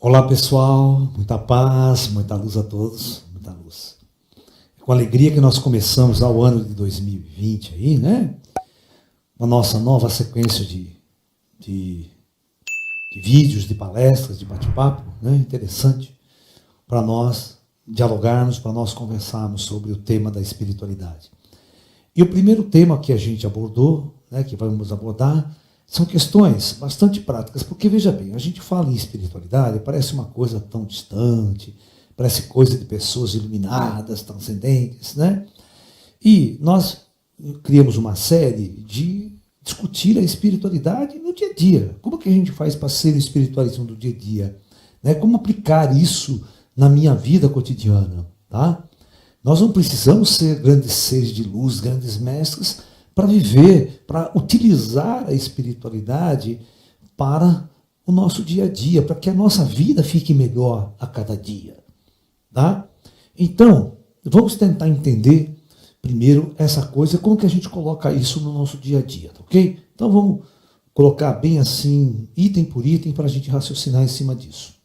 Olá pessoal, muita paz, muita luz a todos, muita luz. Com alegria que nós começamos ao ano de 2020 aí, né? A nossa nova sequência de vídeos, de palestras, de bate-papo, né? Interessante para nós dialogarmos, para nós conversarmos sobre o tema da espiritualidade. E o primeiro tema que a gente abordou, né, que vamos abordar, são questões bastante práticas, porque, veja bem, a gente fala em espiritualidade, parece uma coisa tão distante, parece coisa de pessoas iluminadas, transcendentes, né? E nós criamos uma série de discutir a espiritualidade no dia a dia. Como que a gente faz para ser espiritualismo do dia a dia? Né? Como aplicar isso na minha vida cotidiana, tá? Nós não precisamos ser grandes seres de luz, grandes mestres, para viver, para utilizar a espiritualidade para o nosso dia a dia, para que a nossa vida fique melhor a cada dia. Tá? Então, vamos tentar entender primeiro essa coisa, como que a gente coloca isso no nosso dia a dia, tá, ok? Então vamos colocar bem assim, item por item, para a gente raciocinar em cima disso.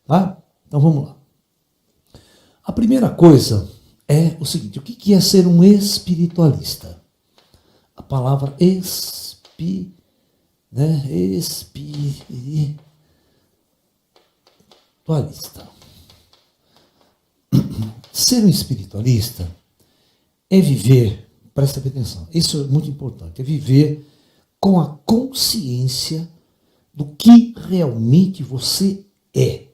Tá? Então vamos lá. A primeira coisa é o seguinte: o que é ser um espiritualista? A palavra espiritualista. Ser um espiritualista é viver, presta atenção, isso é muito importante, é viver com a consciência do que realmente você é.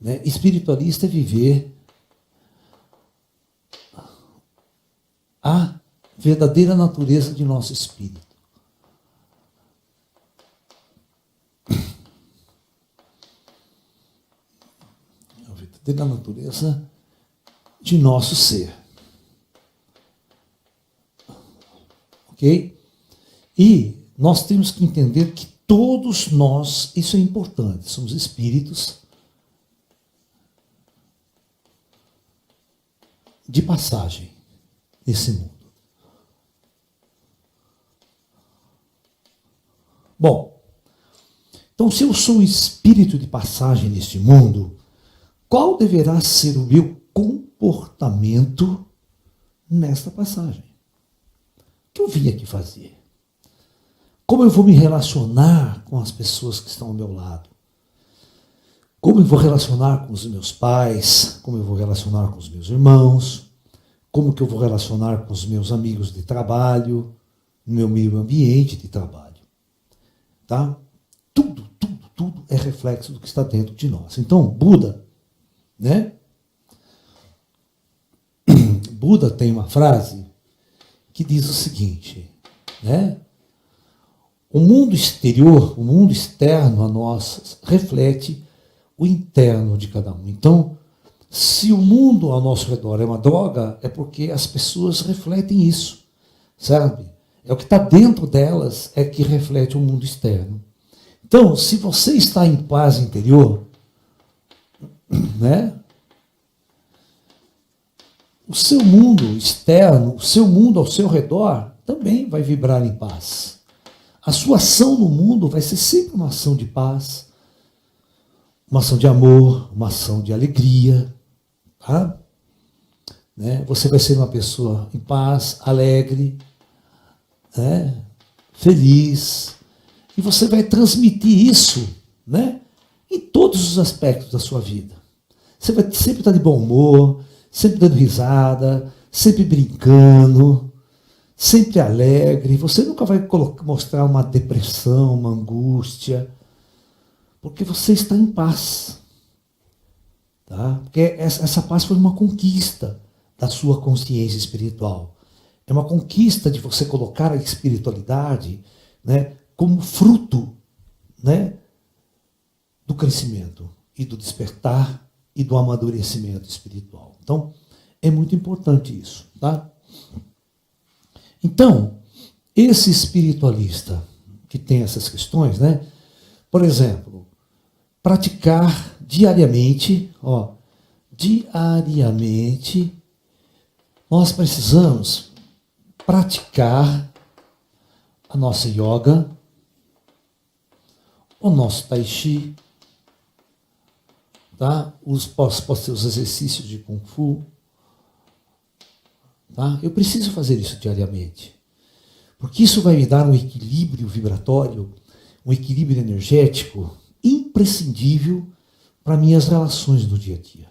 Né? Espiritualista é viver a verdadeira natureza de nosso espírito. A verdadeira natureza de nosso ser. Ok? E nós temos que entender que todos nós, isso é importante, somos espíritos de passagem nesse mundo. Bom, então se eu sou um espírito de passagem neste mundo, qual deverá ser o meu comportamento nesta passagem? O que eu vim aqui fazer? Como eu vou me relacionar com as pessoas que estão ao meu lado? Como eu vou relacionar com os meus pais? Como eu vou relacionar com os meus irmãos? Como que eu vou relacionar com os meus amigos de trabalho, no meu meio ambiente de trabalho? Tá? Tudo é reflexo do que está dentro de nós. Então, Buda, né? Buda tem uma frase que diz o seguinte, né? O mundo exterior, o mundo externo a nós, reflete o interno de cada um. Então, se o mundo ao nosso redor é uma droga, é porque as pessoas refletem isso, sabe? É o que está dentro delas é que reflete o mundo externo. Então, se você está em paz interior, né? O seu mundo externo, o seu mundo ao seu redor, também vai vibrar em paz. A sua ação no mundo vai ser sempre uma ação de paz, uma ação de amor, uma ação de alegria. Tá? Né? Você vai ser uma pessoa em paz, alegre, né? Feliz. E você vai transmitir isso, né? Em todos os aspectos da sua vida. Você vai sempre estar de bom humor, sempre dando risada, sempre brincando, sempre alegre. Você nunca vai mostrar uma depressão, uma angústia, porque você está em paz. Tá? Porque essa paz foi uma conquista da sua consciência espiritual. É uma conquista de você colocar a espiritualidade, né, como fruto, né, do crescimento e do despertar e do amadurecimento espiritual. Então, é muito importante isso, tá? Então, esse espiritualista que tem essas questões, né? Por exemplo, praticar diariamente, diariamente, nós precisamos praticar a nossa yoga, o nosso tai chi, tá? Posso ter os exercícios de Kung Fu. Tá? Eu preciso fazer isso diariamente. Porque isso vai me dar um equilíbrio vibratório, um equilíbrio energético imprescindível para minhas relações no dia a dia.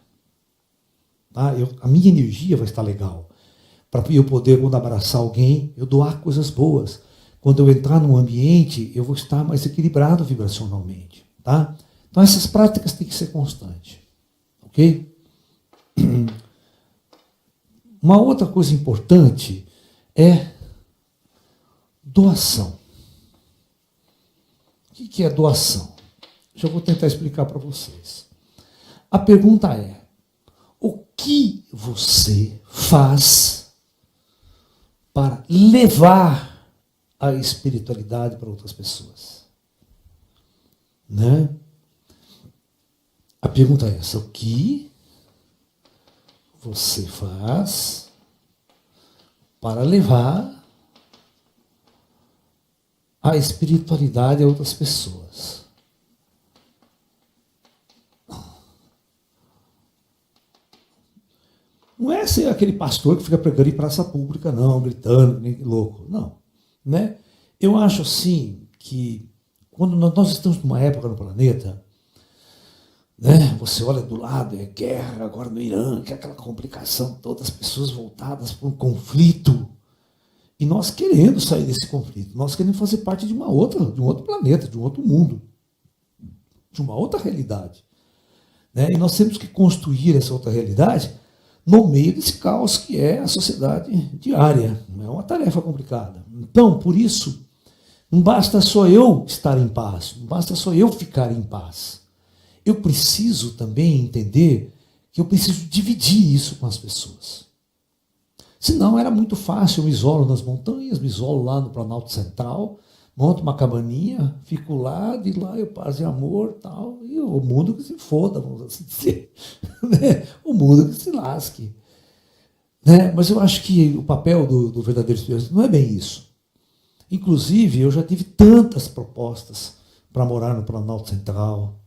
Tá? A minha energia vai estar legal. Para eu poder, quando abraçar alguém, eu doar coisas boas. Quando eu entrar num ambiente, eu vou estar mais equilibrado vibracionalmente. Tá? Então essas práticas têm que ser constantes. Ok? Uma outra coisa importante é doação. O que é doação? Já vou tentar explicar para vocês. A pergunta é: o que você faz para levar a espiritualidade para outras pessoas? Né? A pergunta é essa: o que você faz para levar a espiritualidade a outras pessoas? Não é ser aquele pastor que fica pregando em praça pública, não, gritando, nem louco. Não. Né? Eu acho assim que quando nós estamos numa época no planeta, né, você olha do lado, é guerra agora no Irã, que é aquela complicação, todas as pessoas voltadas para um conflito. E nós querendo sair desse conflito, nós queremos fazer parte de um outro planeta, de um outro mundo, de uma outra realidade. Né? E nós temos que construir essa outra realidade no meio desse caos que é a sociedade diária. É uma tarefa complicada. Então, por isso, não basta só eu estar em paz, não basta só eu ficar em paz. Eu preciso também entender que eu preciso dividir isso com as pessoas. Senão era muito fácil, eu me isolo nas montanhas, me isolo lá no Planalto Central, monto uma cabaninha, fico lá, de lá eu paz e amor, tal, e o mundo que se foda, vamos assim dizer. Né? O mundo que se lasque. Né? Mas eu acho que o papel do verdadeiro espírito não é bem isso. Inclusive, eu já tive tantas propostas para morar no Planalto Central.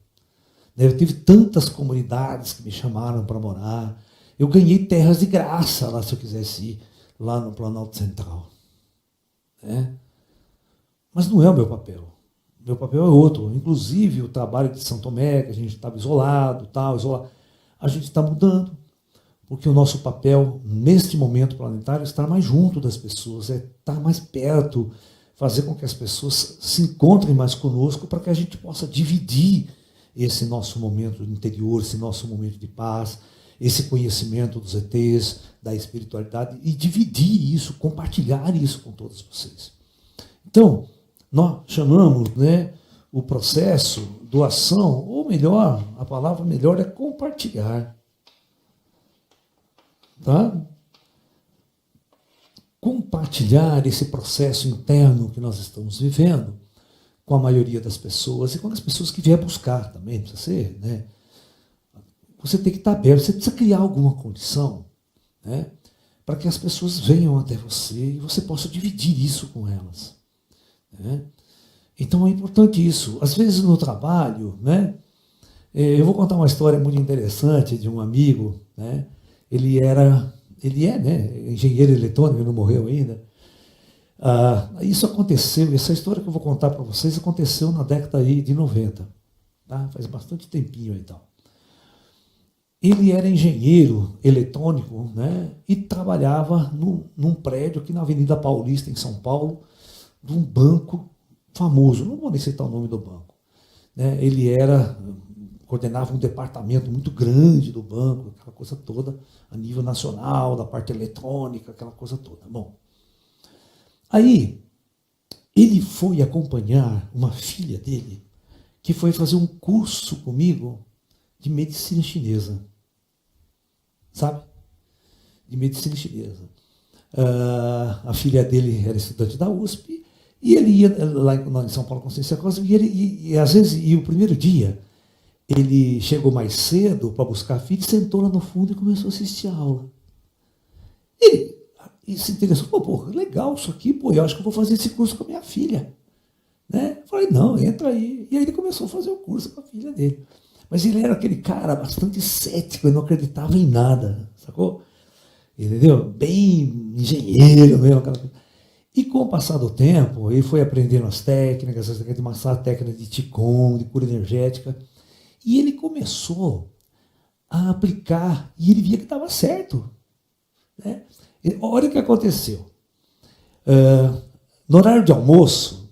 Né? Eu tive tantas comunidades que me chamaram para morar. Eu ganhei terras de graça lá, se eu quisesse ir, lá no Planalto Central. Né? Mas não é o meu papel. Meu papel é outro. Inclusive, o trabalho de São Tomé, que a gente estava isolado, a gente está mudando. Porque o nosso papel, neste momento planetário, é estar mais junto das pessoas, é estar mais perto, fazer com que as pessoas se encontrem mais conosco para que a gente possa dividir esse nosso momento interior, esse nosso momento de paz, esse conhecimento dos ETs, da espiritualidade, e dividir isso, compartilhar isso com todos vocês. Então, nós chamamos, né, o processo doação, ou melhor, a palavra melhor é compartilhar. Tá? Compartilhar esse processo interno que nós estamos vivendo com a maioria das pessoas e com as pessoas que vier buscar também, precisa ser, né? Você tem que estar aberto, você precisa criar alguma condição, né, para que as pessoas venham até você e você possa dividir isso com elas. Né? Então é importante isso. Às vezes no trabalho, né, eu vou contar uma história muito interessante de um amigo, né, ele é, né, engenheiro eletrônico, ele não morreu ainda. Isso aconteceu, essa história que eu vou contar para vocês aconteceu na década aí de 90. Tá? Faz bastante tempinho aí, então. Ele era engenheiro eletrônico, né, e trabalhava num prédio aqui na Avenida Paulista, em São Paulo, de um banco famoso, não vou nem citar o nome do banco. Né, ele coordenava um departamento muito grande do banco, aquela coisa toda, a nível nacional, da parte eletrônica, aquela coisa toda. Bom, aí ele foi acompanhar uma filha dele, que foi fazer um curso comigo de medicina chinesa. Sabe? De medicina chinesa. A filha dele era estudante da USP, e ele ia lá em São Paulo, Consciência Cósmica, e às vezes, o primeiro dia, ele chegou mais cedo para buscar a filha, sentou lá no fundo e começou a assistir a aula. E se interessou, pô, legal isso aqui, pô, eu acho que eu vou fazer esse curso com a minha filha. Né? Eu falei, não, entra aí. E aí ele começou a fazer o curso com a filha dele. Mas ele era aquele cara bastante cético, ele não acreditava em nada, sacou? Entendeu? Bem engenheiro mesmo. Aquela coisa. E com o passar do tempo, ele foi aprendendo as técnicas de massagem, técnica de Qigong, de cura energética. E ele começou a aplicar, e ele via que estava certo. Né? Olha o que aconteceu. No horário de almoço,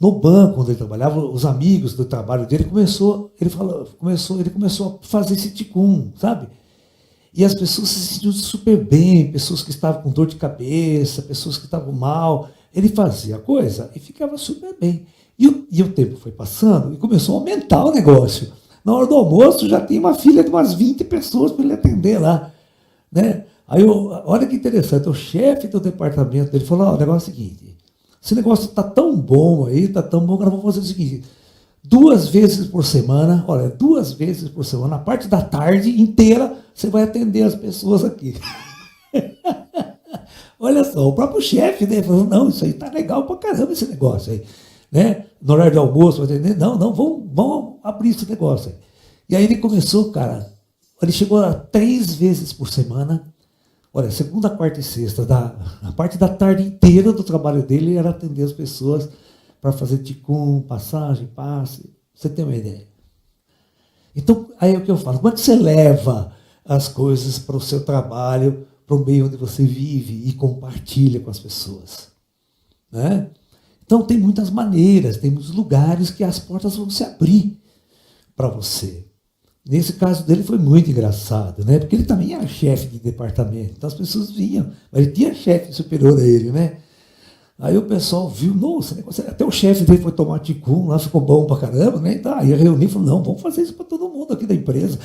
no banco onde ele trabalhava, os amigos do trabalho dele ele começou a fazer esse ticum, sabe? E as pessoas se sentiam super bem, pessoas que estavam com dor de cabeça, pessoas que estavam mal. Ele fazia a coisa e ficava super bem. E o tempo foi passando e começou a aumentar o negócio. Na hora do almoço já tinha uma fila de umas 20 pessoas para ele atender lá. Né? Aí, olha que interessante, o chefe do departamento dele falou, o negócio é o seguinte, esse negócio está tão bom aí, está tão bom que nós vamos fazer o seguinte, 2 vezes por semana, olha, 2 vezes por semana, na parte da tarde inteira, você vai atender as pessoas aqui. Olha só, o próprio chefe, né, falou, não, isso aí está legal pra caramba esse negócio aí. Né? No horário de almoço, vai atender, não, vamos abrir esse negócio aí. E aí ele começou, cara, ele chegou a 3 vezes por semana. Olha, segunda, quarta e sexta, a parte da tarde inteira do trabalho dele era atender as pessoas para fazer ticum, passagem, passe. Você tem uma ideia? Então, aí é o que eu falo. Como é que você leva as coisas para o seu trabalho, para o meio onde você vive e compartilha com as pessoas? Né? Então, tem muitas maneiras, tem muitos lugares que as portas vão se abrir para você. Nesse caso dele foi muito engraçado, né? Porque ele também era chefe de departamento, então as pessoas vinham, mas ele tinha chefe superior a ele, né? Aí o pessoal viu, nossa, até o chefe dele foi tomar ticum, lá ficou bom pra caramba, né? Então, aí reuniu e falou, não, vamos fazer isso para todo mundo aqui da empresa.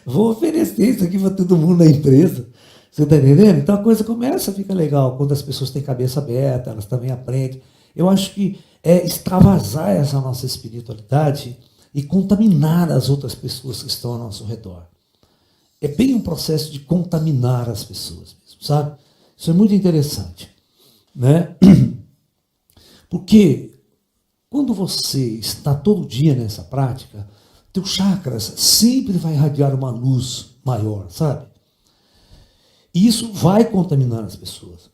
Vou oferecer isso aqui para todo mundo da empresa. Você está entendendo? Então a coisa começa a ficar legal, quando as pessoas têm cabeça aberta, elas também aprendem. Eu acho que é extravasar essa nossa espiritualidade e contaminar as outras pessoas que estão ao nosso redor. É bem um processo de contaminar as pessoas mesmo, sabe? Isso é muito interessante. Né? Porque quando você está todo dia nessa prática, teus chakras sempre vai irradiar uma luz maior, sabe? E isso vai contaminar as pessoas.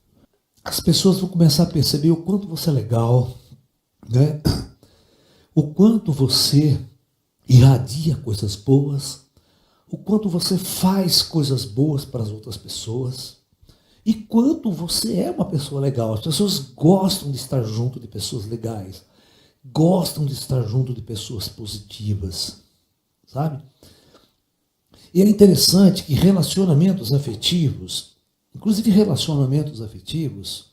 As pessoas vão começar a perceber o quanto você é legal, né? O quanto você irradia coisas boas, o quanto você faz coisas boas para as outras pessoas, e quanto você é uma pessoa legal. As pessoas gostam de estar junto de pessoas legais, gostam de estar junto de pessoas positivas, sabe? E é interessante que relacionamentos afetivos, inclusive relacionamentos afetivos,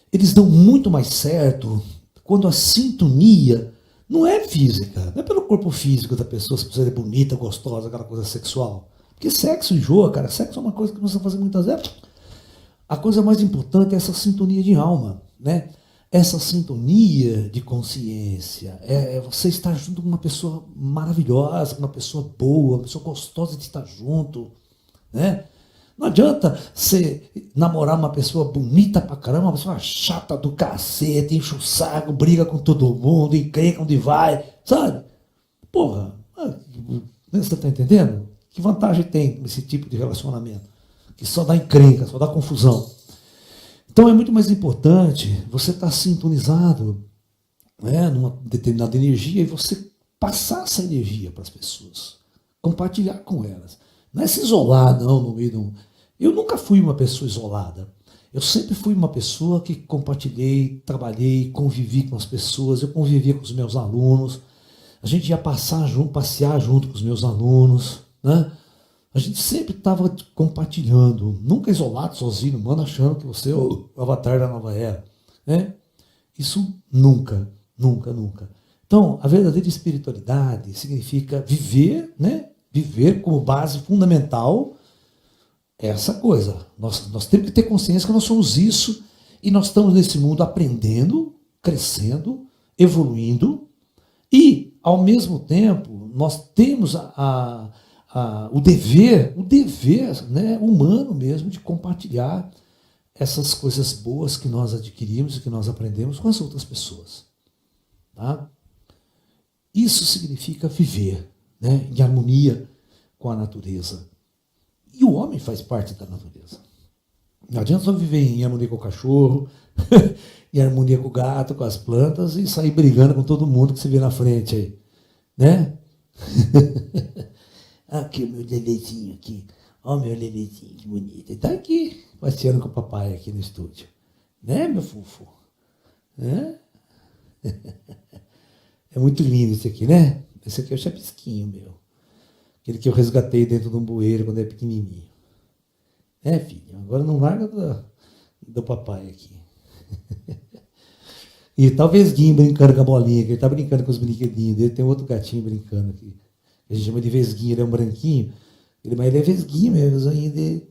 eles dão muito mais certo quando a sintonia não é física, não é pelo corpo físico da pessoa, se você é bonita, gostosa, aquela coisa sexual. Porque sexo enjoa, cara. Sexo é uma coisa que você faz muitas vezes. A coisa mais importante é essa sintonia de alma, né? Essa sintonia de consciência. É você estar junto com uma pessoa maravilhosa, uma pessoa boa, uma pessoa gostosa de estar junto, né? Não adianta você namorar uma pessoa bonita pra caramba, uma pessoa chata do cacete, enche o saco, briga com todo mundo, encrenca onde vai, sabe? Porra, você tá entendendo? Que vantagem tem esse tipo de relacionamento? Que só dá encrenca, só dá confusão. Então é muito mais importante você estar sintonizado, né, numa determinada energia e você passar essa energia para as pessoas, compartilhar com elas. Não é se isolar, não, no meio de um... Eu nunca fui uma pessoa isolada. Eu sempre fui uma pessoa que compartilhei, trabalhei, convivi com as pessoas, eu convivia com os meus alunos, a gente ia passear junto com os meus alunos, né? A gente sempre estava compartilhando, nunca isolado, sozinho, mano, achando que você é o avatar da nova era. Né? Isso nunca, nunca, nunca. Então, a verdadeira espiritualidade significa viver, né? Viver como base fundamental essa coisa. Nós temos que ter consciência que nós somos isso e nós estamos nesse mundo aprendendo, crescendo, evoluindo e, ao mesmo tempo, nós temos o dever, né, humano mesmo, de compartilhar essas coisas boas que nós adquirimos e que nós aprendemos com as outras pessoas. Tá? Isso significa viver, né, em harmonia com a natureza. E o homem faz parte da natureza. Não adianta só viver em harmonia com o cachorro, em harmonia com o gato, com as plantas e sair brigando com todo mundo que você vê na frente aí, né? Aqui o meu bebezinho aqui. Ó o meu bebezinho, que bonito. Ele tá aqui, passeando com o papai aqui no estúdio. Né, meu fofo? É? É muito lindo esse aqui, né? Esse aqui é o chapisquinho meu. Aquele que eu resgatei dentro de um bueiro quando era pequenininho. É, filho? Agora não larga do papai aqui. E tá o Vesguinho brincando com a bolinha, que ele tá brincando com os brinquedinhos dele. Tem outro gatinho brincando aqui. A gente chama de Vesguinho, ele é um branquinho. Mas ele é Vesguinho mesmo, o zoinho dele.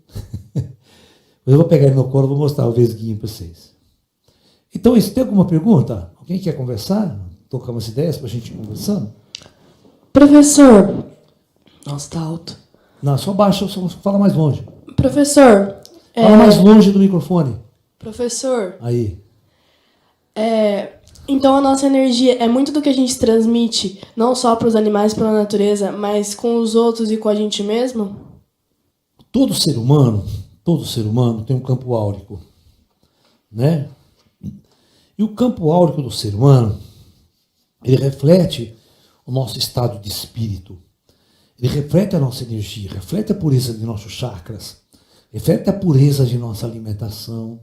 Eu vou pegar ele no colo e vou mostrar o Vesguinho para vocês. Então, isso, tem alguma pergunta? Alguém quer conversar? Tocar umas ideias para a gente ir conversando? Professor. Nossa, tá alto. Não, só baixa, só fala mais longe. Professor. Fala mais longe do microfone. Professor. Aí. Então a nossa energia é muito do que a gente transmite, não só para os animais, para a natureza, mas com os outros e com a gente mesmo? Todo ser humano tem um campo áurico, né? E o campo áurico do ser humano, ele reflete o nosso estado de espírito. Ele reflete a nossa energia, reflete a pureza de nossos chakras, reflete a pureza de nossa alimentação,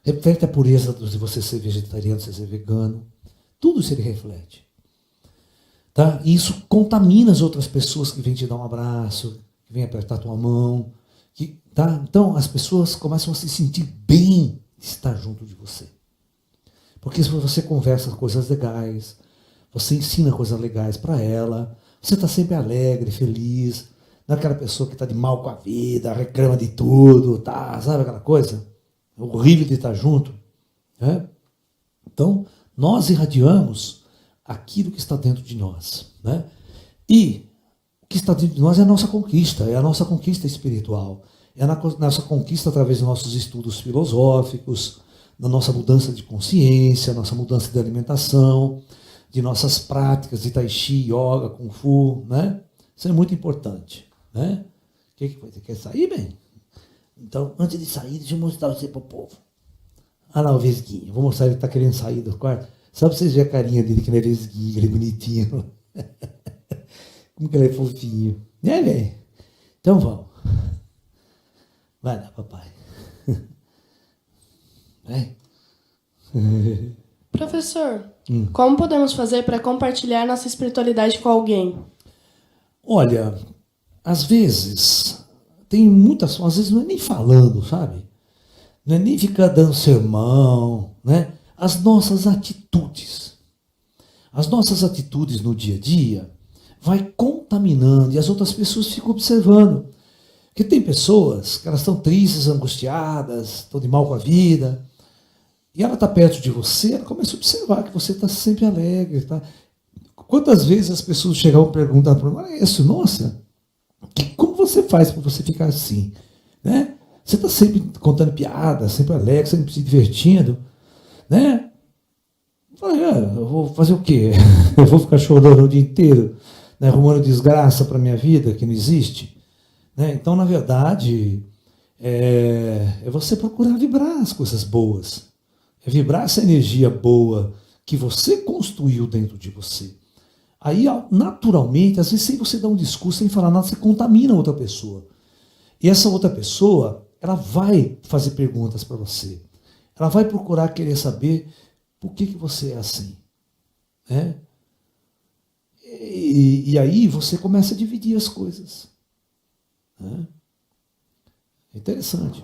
reflete a pureza de você ser vegetariano, você ser vegano. Tudo isso ele reflete. Tá? E isso contamina as outras pessoas que vêm te dar um abraço, que vêm apertar tua mão. Tá? Então as pessoas começam a se sentir bem de estar junto de você. Porque se você conversa coisas legais, você ensina coisas legais para ela, você está sempre alegre, feliz, não é aquela pessoa que está de mal com a vida, reclama de tudo, tá? Sabe aquela coisa? É horrível de estar junto. Né? Então, nós irradiamos aquilo que está dentro de nós. Né? E o que está dentro de nós é a nossa conquista espiritual, é a nossa conquista através dos nossos estudos filosóficos, da nossa mudança de consciência, nossa mudança de alimentação, de nossas práticas de tai chi, yoga, kung fu, né? Isso é muito importante, né? O que foi? Você quer sair, bem? Então, antes de sair, deixa eu mostrar você para o povo. Ah lá, o Vesguinho. Vou mostrar, ele está querendo sair do quarto. Só para vocês verem a carinha dele, que ele é Vesguinho, ele é bonitinho. Como que ele é fofinho. Né, velho? Então, vamos. Vai lá, papai. Vai. Professor, como podemos fazer para compartilhar nossa espiritualidade com alguém? Olha, às vezes, tem muitas, às vezes não é nem falando, sabe? Não é nem ficar dando sermão, né? As nossas atitudes no dia a dia vai contaminando e as outras pessoas ficam observando. Porque tem pessoas que elas estão tristes, angustiadas, estão de mal com a vida, e ela está perto de você, ela começa a observar que você está sempre alegre. Tá? Quantas vezes as pessoas chegam e perguntam para mim, olha isso, nossa, como você faz para você ficar assim? Né? Você está sempre contando piadas, sempre alegre, sempre se divertindo. Né? Eu falei, eu vou fazer o quê? Eu vou ficar chorando o dia inteiro, né, arrumando desgraça para a minha vida, que não existe? Né? Então, na verdade, é você procurar vibrar as coisas boas. É vibrar essa energia boa que você construiu dentro de você. Aí, naturalmente, às vezes sem você dar um discurso, sem falar nada, você contamina outra pessoa. E essa outra pessoa, ela vai fazer perguntas para você. Ela vai procurar querer saber por que você é assim. Né? E aí você começa a dividir as coisas. Né? É interessante.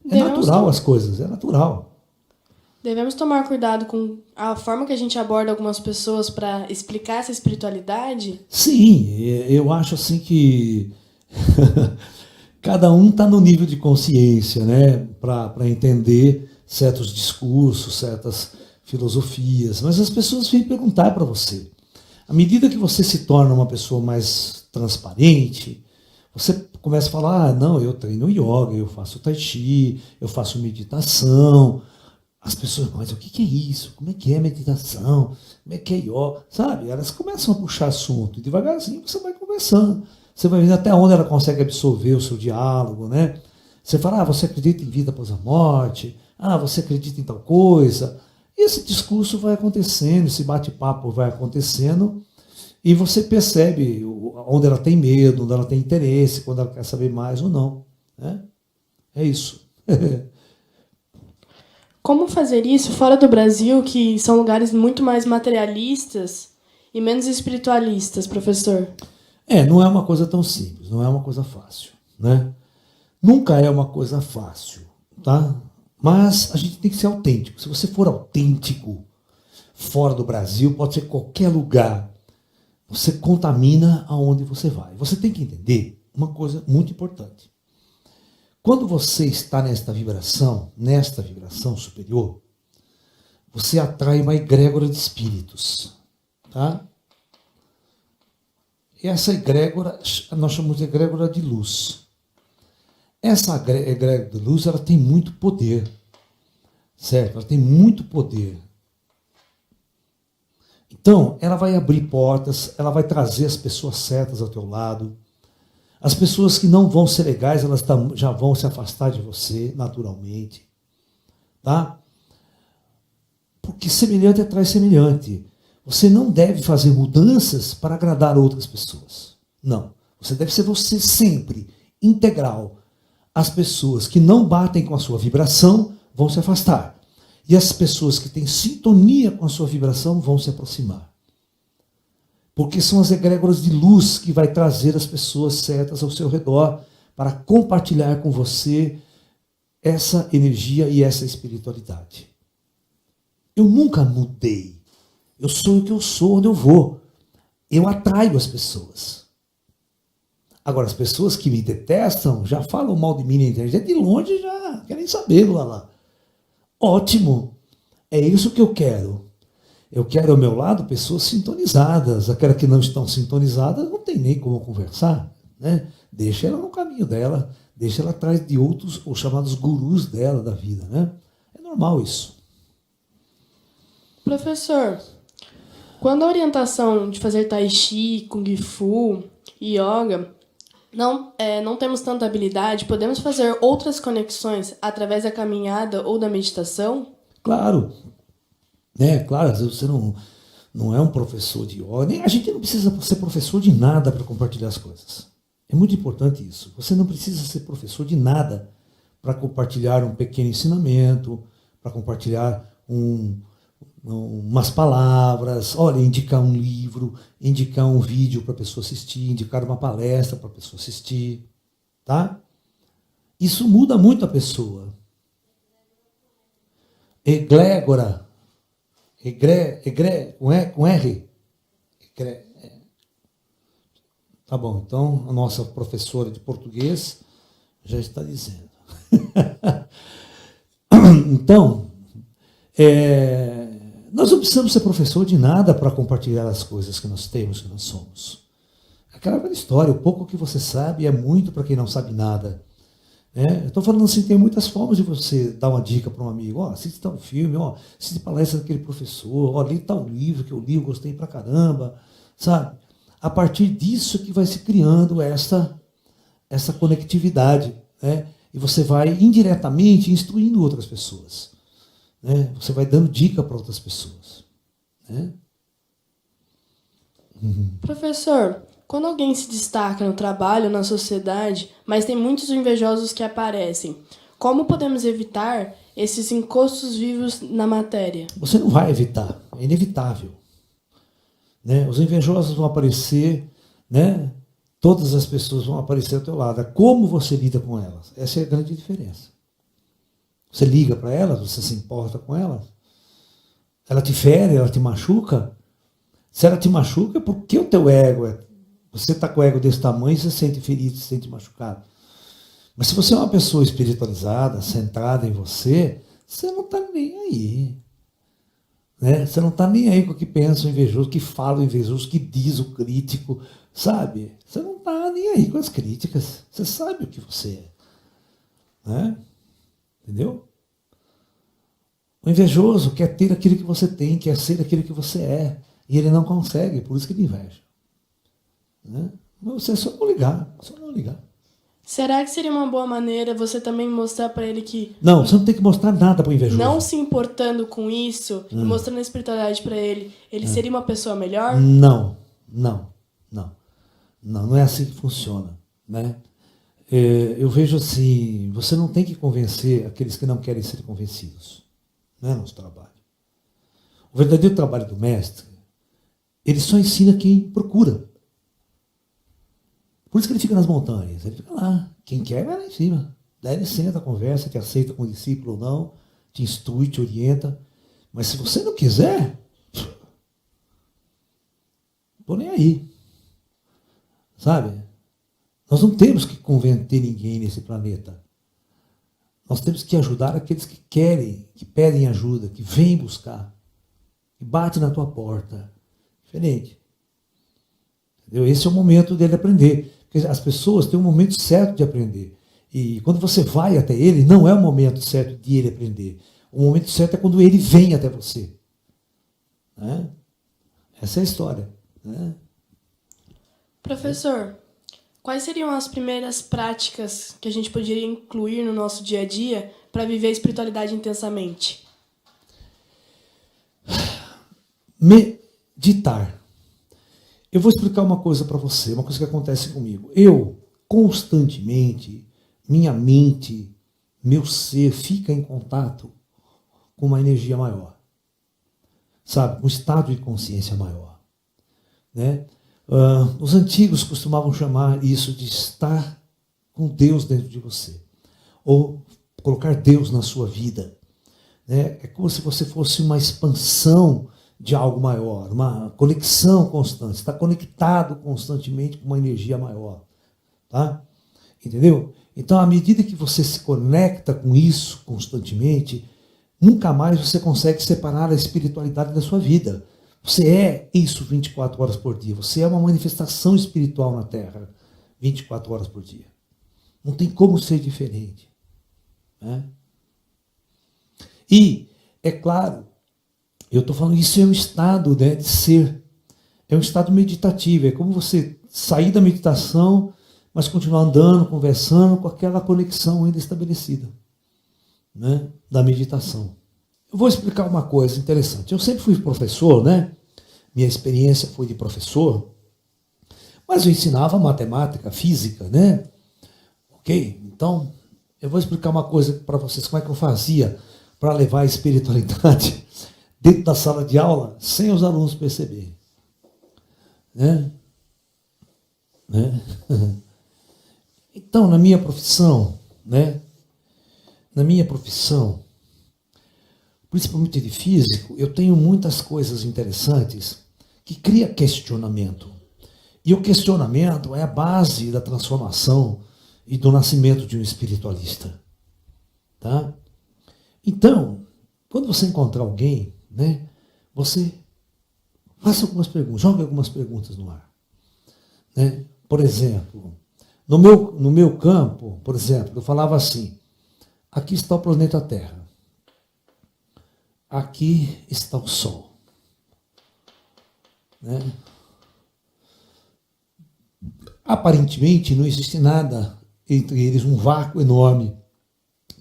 É natural as coisas, é natural. Devemos tomar cuidado com a forma que a gente aborda algumas pessoas para explicar essa espiritualidade? Sim, eu acho assim que cada um está no nível de consciência, né, para entender certos discursos, certas filosofias, mas as pessoas vêm perguntar para você. À medida que você se torna uma pessoa mais transparente, você começa a falar, não, eu treino yoga, eu faço tai chi, eu faço meditação. as pessoas, mas o que é isso? Como é que é meditação? Como é que é yoga? Sabe? Elas começam a puxar assunto e devagarzinho você vai conversando. Você vai vendo até onde ela consegue absorver o seu diálogo, né? Você fala, você acredita em vida após a morte? Você acredita em tal coisa? E esse discurso vai acontecendo, esse bate-papo vai acontecendo e você percebe onde ela tem medo, onde ela tem interesse, quando ela quer saber mais ou não, né? É isso. Como fazer isso fora do Brasil, que são lugares muito mais materialistas e menos espiritualistas, professor? Não é uma coisa tão simples, não é uma coisa fácil, né? Nunca é uma coisa fácil, tá? Mas a gente tem que ser autêntico. Se você for autêntico fora do Brasil, pode ser qualquer lugar, você contamina aonde você vai. Você tem que entender uma coisa muito importante. Quando você está nesta vibração superior, você atrai uma egrégora de espíritos, tá? E essa egrégora, nós chamamos de egrégora de luz. Essa egrégora de luz, ela tem muito poder, certo? Ela tem muito poder. Então, ela vai abrir portas, ela vai trazer as pessoas certas ao teu lado. As pessoas que não vão ser legais, elas já vão se afastar de você, naturalmente. Tá? Porque semelhante atrai semelhante. Você não deve fazer mudanças para agradar outras pessoas. Não. Você deve ser você sempre, integral. As pessoas que não batem com a sua vibração vão se afastar. E as pessoas que têm sintonia com a sua vibração vão se aproximar. Porque são as egrégoras de luz que vai trazer as pessoas certas ao seu redor para compartilhar com você essa energia e essa espiritualidade. Eu nunca mudei. Eu sou o que eu sou, onde eu vou. Eu atraio as pessoas. Agora, as pessoas que me detestam já falam mal de mim na internet, de longe já querem saber lá. Ótimo. É isso que eu quero. Eu quero ao meu lado pessoas sintonizadas. Aquelas que não estão sintonizadas não tem nem como conversar, né? Deixa ela no caminho dela, deixa ela atrás de outros, os chamados gurus dela da vida, né? É normal isso. Professor, quando a orientação de fazer tai chi, kung fu e yoga não temos tanta habilidade, podemos fazer outras conexões através da caminhada ou da meditação? Claro. Claro, você não é um professor de yoga, a gente não precisa ser professor de nada para compartilhar as coisas. É muito importante isso. Você não precisa ser professor de nada para compartilhar um pequeno ensinamento, para compartilhar umas palavras, indicar um livro, indicar um vídeo para a pessoa assistir, indicar uma palestra para a pessoa assistir, tá? Isso muda muito a pessoa. Egrégora. Com R? Tá bom, então a nossa professora de português já está dizendo. Então, nós não precisamos ser professor de nada para compartilhar as coisas que nós temos, que nós somos. Aquela velha história, o pouco que você sabe é muito para quem não sabe nada. Eu estou falando assim, tem muitas formas de você dar uma dica para um amigo. Assiste tal filme, assiste palestra daquele professor, lê tal livro que eu li, eu gostei pra caramba, sabe? A partir disso que vai se criando essa conectividade, né? E você vai indiretamente instruindo outras pessoas, né? Você vai dando dica para outras pessoas, né? Professor, quando alguém se destaca no trabalho, na sociedade, mas tem muitos invejosos que aparecem, como podemos evitar esses encostos vivos na matéria? Você não vai evitar, é inevitável. Né? Os invejosos vão aparecer, né? Todas as pessoas vão aparecer ao teu lado. Como você lida com elas? Essa é a grande diferença. Você liga para elas, você se importa com elas? Ela te fere, ela te machuca? Se ela te machuca, é porque o teu ego você está com o ego desse tamanho, você se sente ferido, se sente machucado. Mas se você é uma pessoa espiritualizada, centrada em você, você não está nem aí. Né? Você não está nem aí com o que pensa o invejoso, o que fala o invejoso, o que diz o crítico, sabe? Você não está nem aí com as críticas. Você sabe o que você é. Né? Entendeu? O invejoso quer ter aquilo que você tem, quer ser aquilo que você é. E ele não consegue, por isso que ele inveja. Né? Mas você é só não ligar, só não ligar. Será que seria uma boa maneira você também mostrar para ele que... Não, você não tem que mostrar nada para o invejoso. Não se importando com isso, e mostrando a espiritualidade para ele seria uma pessoa melhor? Não, não, não. Não é assim que funciona. Né? Eu vejo assim, você não tem que convencer aqueles que não querem ser convencidos. Não é nosso trabalho. O verdadeiro trabalho do mestre, ele só ensina quem procura. Por isso que ele fica nas montanhas. Ele fica lá. Quem quer vai lá em cima. Daí ele senta, conversa, te aceita como discípulo ou não, te instrui, te orienta. Mas se você não quiser, tô nem aí. Sabe? Nós não temos que converter ninguém nesse planeta. Nós temos que ajudar aqueles que querem, que pedem ajuda, que vêm buscar, que batem na tua porta. Diferente. Entendeu? Esse é o momento dele aprender. Porque as pessoas têm um momento certo de aprender. E quando você vai até ele, não é o momento certo de ele aprender. O momento certo é quando ele vem até você. Né? Essa é a história. Né? Professor, quais seriam as primeiras práticas que a gente poderia incluir no nosso dia a dia para viver a espiritualidade intensamente? Meditar. Eu vou explicar uma coisa para você, uma coisa que acontece comigo. Eu, constantemente, minha mente, meu ser fica em contato com uma energia maior. Sabe? Um estado de consciência maior. Né? Os antigos costumavam chamar isso de estar com Deus dentro de você. Ou colocar Deus na sua vida. Né? É como se você fosse uma expansão de algo maior, uma conexão constante, está conectado constantemente com uma energia maior, tá? Entendeu? Então, à medida que você se conecta com isso constantemente, nunca mais você consegue separar a espiritualidade da sua vida. Você é isso 24 horas por dia, você é uma manifestação espiritual na Terra 24 horas por dia. Não tem como ser diferente. Né? E, é claro, eu estou falando, isso é um estado, né, de ser. É um estado meditativo. É como você sair da meditação, mas continuar andando, conversando, com aquela conexão ainda estabelecida, né, da meditação. Eu vou explicar uma coisa interessante. Eu sempre fui professor, né? Minha experiência foi de professor, mas eu ensinava matemática, física, né? Ok? Então, eu vou explicar uma coisa para vocês, como é que eu fazia para levar a espiritualidade dentro da sala de aula, sem os alunos perceberem. Né? Né? Então, na minha profissão, né? Na minha profissão, principalmente de físico, eu tenho muitas coisas interessantes que criam questionamento. E o questionamento é a base da transformação e do nascimento de um espiritualista. Tá? Então, quando você encontrar alguém, né, você faça algumas perguntas, jogue algumas perguntas no ar. Né? Por exemplo, no meu campo, por exemplo, eu falava assim, aqui está o planeta Terra, aqui está o Sol. Né? Aparentemente não existe nada entre eles, um vácuo enorme.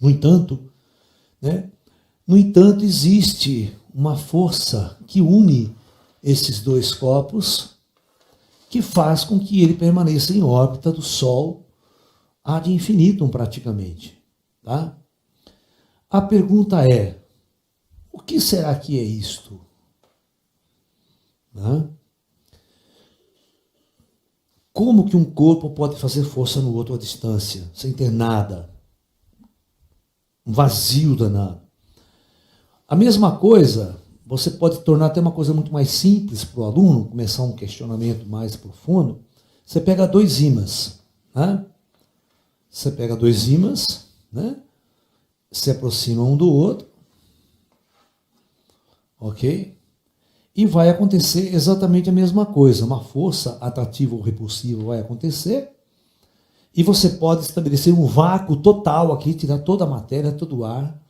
No entanto, né? No entanto, existe uma força que une esses dois corpos, que faz com que ele permaneça em órbita do Sol ad infinitum praticamente. Tá? A pergunta é, o que será que é isto? Né? Como que um corpo pode fazer força no outro à distância, sem ter nada? Um vazio danado. A mesma coisa, você pode tornar até uma coisa muito mais simples para o aluno, começar um questionamento mais profundo. Você pega dois ímãs. Né? Você pega dois ímãs, né? Se aproximam um do outro. Ok? E vai acontecer exatamente a mesma coisa. Uma força atrativa ou repulsiva vai acontecer. E você pode estabelecer um vácuo total aqui, tirar toda a matéria, todo o ar,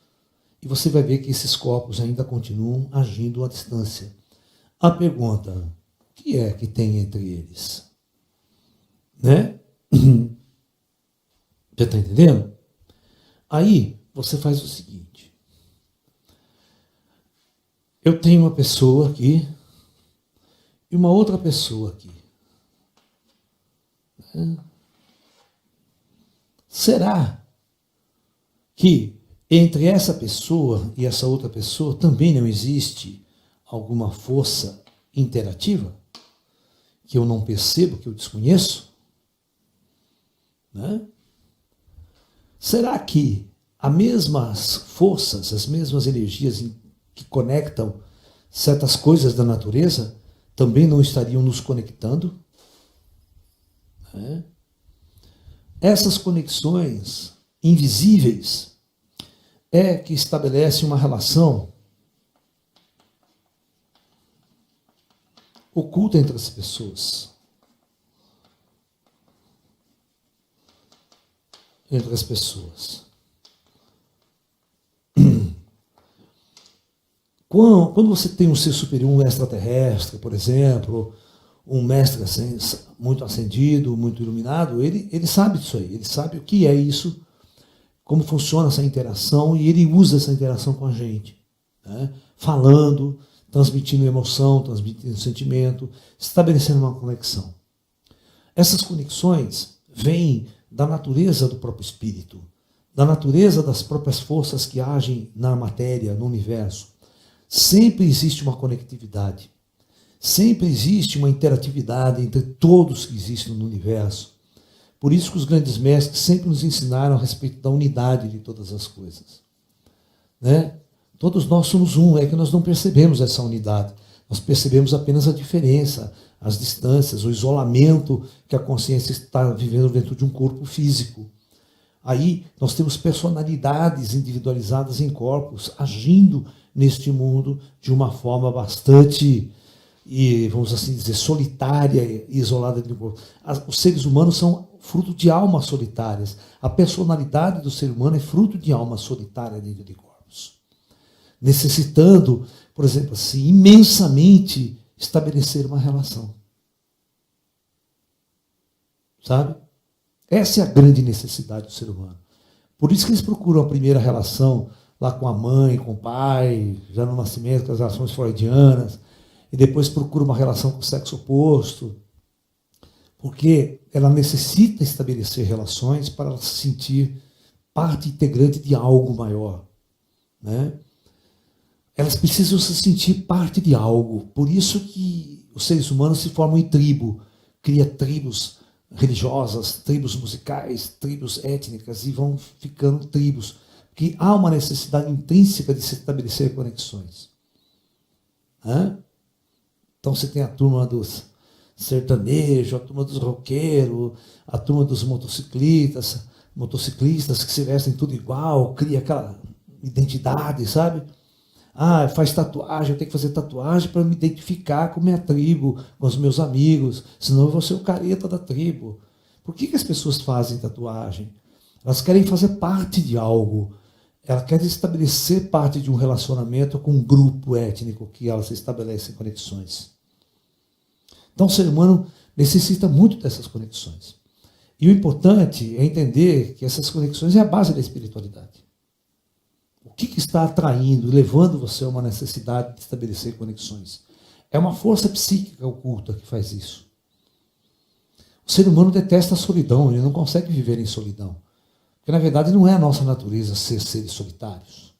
e você vai ver que esses corpos ainda continuam agindo à distância. A pergunta, o que é que tem entre eles? Né? Você está entendendo? Aí você faz o seguinte. Eu tenho uma pessoa aqui e uma outra pessoa aqui. Será que entre essa pessoa e essa outra pessoa também não existe alguma força interativa que eu não percebo, que eu desconheço? Né? Será que as mesmas forças, as mesmas energias que conectam certas coisas da natureza também não estariam nos conectando? Né? Essas conexões invisíveis é que estabelecem uma relação oculta entre as pessoas. Entre as pessoas. Quando você tem um ser superior, um extraterrestre, por exemplo, um mestre muito ascendido, muito iluminado, ele sabe disso aí, ele sabe o que é isso, como funciona essa interação, e ele usa essa interação com a gente, né? Falando, transmitindo emoção, transmitindo sentimento, estabelecendo uma conexão. Essas conexões vêm da natureza do próprio espírito, da natureza das próprias forças que agem na matéria, no universo. Sempre existe uma conectividade, sempre existe uma interatividade entre todos que existem no universo. Por isso que os grandes mestres sempre nos ensinaram a respeito da unidade de todas as coisas. Né? Todos nós somos um, é que nós não percebemos essa unidade. Nós percebemos apenas a diferença, as distâncias, o isolamento que a consciência está vivendo dentro de um corpo físico. Aí nós temos personalidades individualizadas em corpos agindo neste mundo de uma forma bastante, vamos assim dizer, solitária e isolada do corpo. Os seres humanos são fruto de almas solitárias. A personalidade do ser humano é fruto de alma solitária dentro de corpos. Necessitando, por exemplo, assim, imensamente estabelecer uma relação. Sabe? Essa é a grande necessidade do ser humano. Por isso que eles procuram a primeira relação lá com a mãe, com o pai, já no nascimento, com as relações freudianas, e depois procuram uma relação com o sexo oposto, porque ela necessita estabelecer relações para ela se sentir parte integrante de algo maior. Né? Elas precisam se sentir parte de algo. Por isso que os seres humanos se formam em tribo, cria tribos religiosas, tribos musicais, tribos étnicas, e vão ficando tribos, porque há uma necessidade intrínseca de se estabelecer conexões. Então você tem a turma dos sertanejos, a turma dos roqueiros, a turma dos motociclistas que se vestem tudo igual, cria aquela identidade, sabe? Faz tatuagem, eu tenho que fazer tatuagem para me identificar com a minha tribo, com os meus amigos, senão eu vou ser o careta da tribo. Por que as pessoas fazem tatuagem? Elas querem fazer parte de algo. Elas querem estabelecer parte de um relacionamento com um grupo étnico que elas estabelecem conexões. Então o ser humano necessita muito dessas conexões. E o importante é entender que essas conexões é a base da espiritualidade. O que está atraindo, levando você a uma necessidade de estabelecer conexões? É uma força psíquica oculta que faz isso. O ser humano detesta a solidão, ele não consegue viver em solidão. Porque, na verdade, não é a nossa natureza ser seres solitários.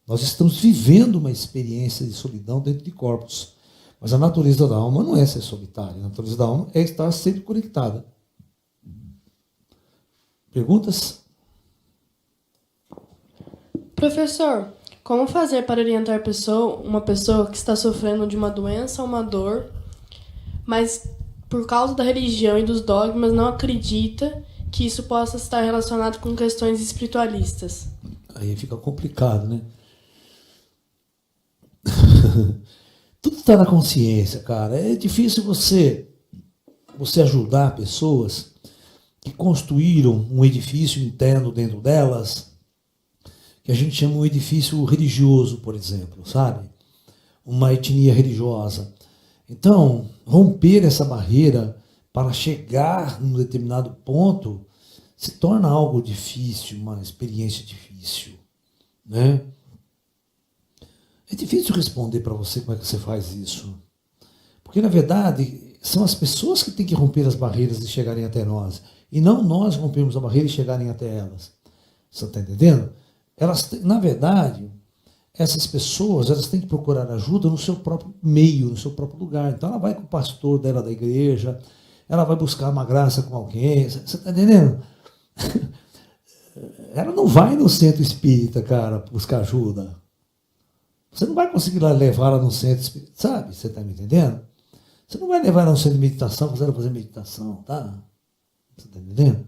Nós estamos vivendo uma experiência de solidão dentro de corpos. Mas a natureza da alma não é ser solitária. A natureza da alma é estar sempre conectada. Perguntas? Professor, como fazer para orientar uma pessoa que está sofrendo de uma doença ou uma dor, mas por causa da religião e dos dogmas não acredita que isso possa estar relacionado com questões espiritualistas? Aí fica complicado, né? Tudo está na consciência, cara. É difícil você ajudar pessoas que construíram um edifício interno dentro delas, que a gente chama um edifício religioso, por exemplo, sabe? Uma etnia religiosa. Então, romper essa barreira para chegar num determinado ponto se torna algo difícil, uma experiência difícil, né? É difícil responder para você como é que você faz isso. Porque, na verdade, são as pessoas que têm que romper as barreiras e chegarem até nós. E não nós rompermos a barreira e chegarem até elas. Você está entendendo? Elas, na verdade, essas pessoas, elas têm que procurar ajuda no seu próprio meio, no seu próprio lugar. Então, ela vai com o pastor dela da igreja, ela vai buscar uma graça com alguém. Você está entendendo? Ela não vai no centro espírita, cara, buscar ajuda. Você não vai conseguir levar ela no centro espírita, sabe? Você está me entendendo? Você não vai levar ela no centro de meditação, fazer ela fazer meditação, tá? Você está entendendo?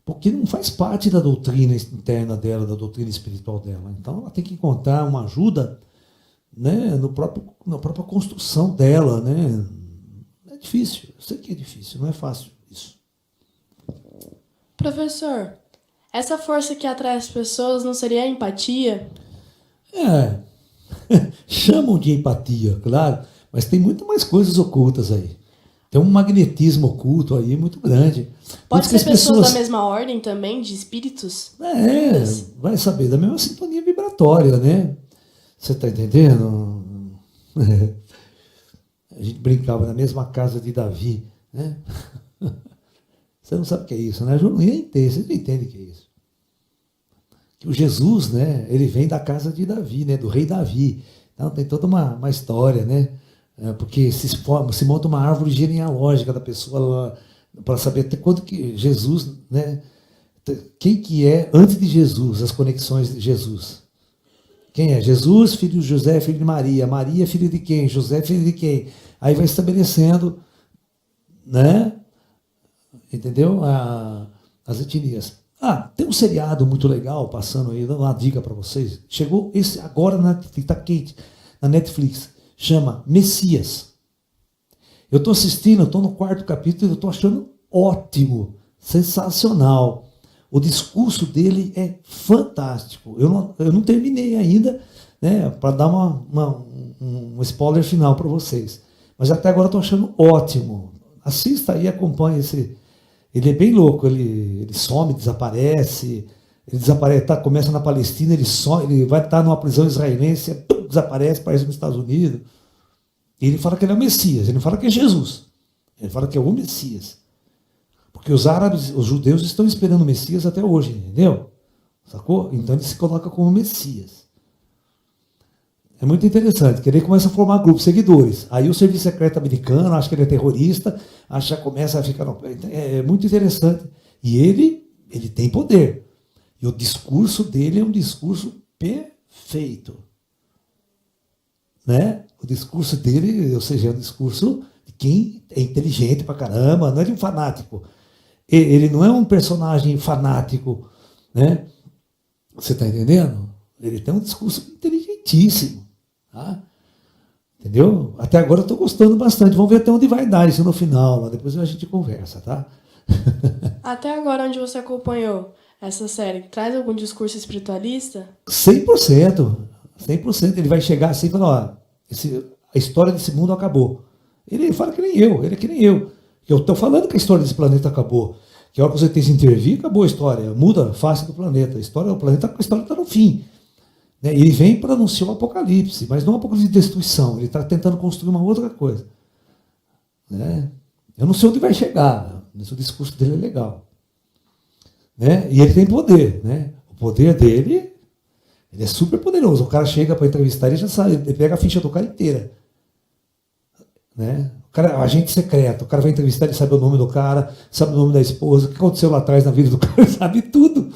Porque não faz parte da doutrina interna dela, da doutrina espiritual dela. Então ela tem que encontrar uma ajuda, né, na própria construção dela, né? É difícil, eu sei que é difícil, não é fácil isso. Professor, essa força que atrai as pessoas não seria a empatia? Chamam de empatia, claro, mas tem muito mais coisas ocultas aí. Tem um magnetismo oculto aí muito grande. Pode ser pessoas da mesma ordem também, de espíritos? Vai saber, da mesma sintonia vibratória, né? Você está entendendo? A gente brincava na mesma casa de Davi, né? Você não sabe o que é isso, né? Eu não ia entender, vocês não entendem o que é isso. Que o Jesus, né? Ele vem da casa de Davi, né? Do rei Davi. Então tem toda uma história, né? Porque se monta uma árvore genealógica da pessoa para saber até quando que Jesus, né? Quem que é antes de Jesus, as conexões de Jesus. Quem é? Jesus, filho de José, filho de Maria. Maria, filho de quem? José, filho de quem? Aí vai estabelecendo, né? Entendeu? As etnias. Tem um seriado muito legal passando aí, dando uma dica para vocês. Chegou esse agora, está quente, na Netflix. Chama Messias. Eu estou assistindo, estou no 4º capítulo e estou achando ótimo, sensacional. O discurso dele é fantástico. Eu não terminei ainda, né, para dar um spoiler final para vocês. Mas até agora estou achando ótimo. Assista aí, acompanhe esse. Ele é bem louco, ele some, desaparece. Ele desaparece, começa na Palestina, ele vai estar numa prisão israelense, desaparece, aparece nos Estados Unidos. E ele fala que ele é o Messias, ele não fala que é Jesus. Ele fala que é o Messias. Porque os árabes, os judeus estão esperando o Messias até hoje, entendeu? Sacou? Então ele se coloca como Messias. É muito interessante, que ele começa a formar grupos de seguidores. Aí o serviço secreto americano acha que ele é terrorista, começa a ficar... É muito interessante. E ele tem poder. E o discurso dele é um discurso perfeito. Né? O discurso dele, ou seja, é um discurso de quem é inteligente pra caramba, não é de um fanático. Ele não é um personagem fanático, né? Você está entendendo? Ele tem um discurso inteligentíssimo. Tá? Entendeu? Até agora eu estou gostando bastante. Vamos ver até onde vai dar isso no final. Lá. Depois a gente conversa, tá? Até agora, onde você acompanhou essa série, traz algum discurso espiritualista? 100%. 100%. Ele vai chegar assim e falar, a história desse mundo acabou. Ele fala que nem eu, ele é que nem eu. Eu estou falando que a história desse planeta acabou. Que a hora que você tem que intervir, acabou a história. Muda a face do planeta. A história está no fim. Né? Ele vem para anunciar o apocalipse, mas não um apocalipse de destruição. Ele está tentando construir uma outra coisa. Né? Eu não sei onde vai chegar, mas o discurso dele é legal. Né? E ele tem poder. Né? O poder dele, ele é super poderoso. O cara chega para entrevistar, ele já sabe, ele pega a ficha do cara inteira. Né? O cara, agente secreto, o cara vai entrevistar, ele sabe o nome do cara, sabe o nome da esposa, o que aconteceu lá atrás na vida do cara, ele sabe tudo.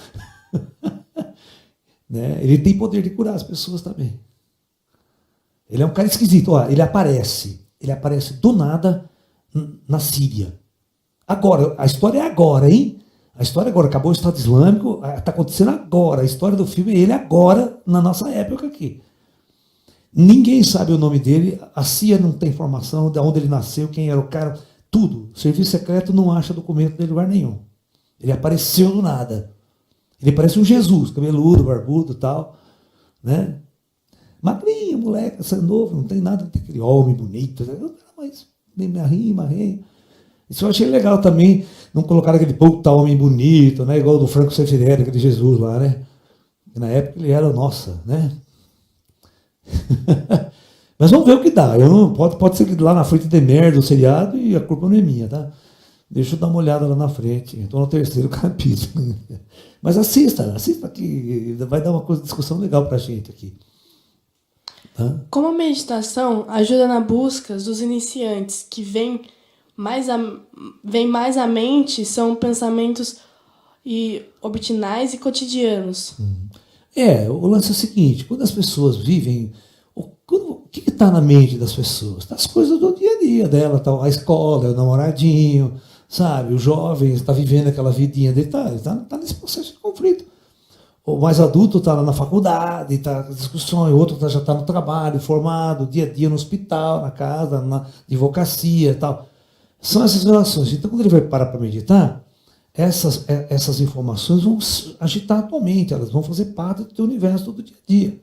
Né? Ele tem poder de curar as pessoas também. Ele é um cara esquisito. Ó, ele aparece do nada na Síria. Agora, a história é agora, hein? A história agora, acabou o Estado Islâmico, está acontecendo agora. A história do filme é ele agora, na nossa época aqui. Ninguém sabe o nome dele, a CIA não tem informação de onde ele nasceu, quem era o cara, tudo. O serviço secreto não acha documento dele em lugar nenhum. Ele apareceu do nada. Ele parece um Jesus, cabeludo, barbudo e tal, né? Magrinho, moleque, você é novo, não tem nada de aquele homem bonito, mas bem marrinho. Isso eu achei legal também, não colocar aquele puta homem bonito, né? Igual do Franco Sefirelli, aquele Jesus lá, né? Na época ele era, nossa, né? Mas vamos ver o que dá. Pode ser que lá na frente dê merda o seriado e a culpa não é minha, tá? Deixa eu dar uma olhada lá na frente. Estou no 3º capítulo. Mas assista que vai dar uma discussão legal pra gente aqui. Tá? Como a meditação ajuda na busca dos iniciantes que vem mais à mente são pensamentos obtinais e cotidianos. O lance é o seguinte, quando as pessoas vivem, o que está na mente das pessoas? Tá as coisas do dia a dia dela, tá, a escola, o namoradinho, sabe? O jovem está vivendo aquela vidinha dele, tá nesse processo de conflito. O mais adulto está lá na faculdade, está com discussões, o outro já está no trabalho, formado, dia a dia no hospital, na casa, na advocacia e tal. São essas relações. Então, quando ele vai parar para meditar, essas informações vão agitar a tua mente, elas vão fazer parte do teu universo do dia a dia.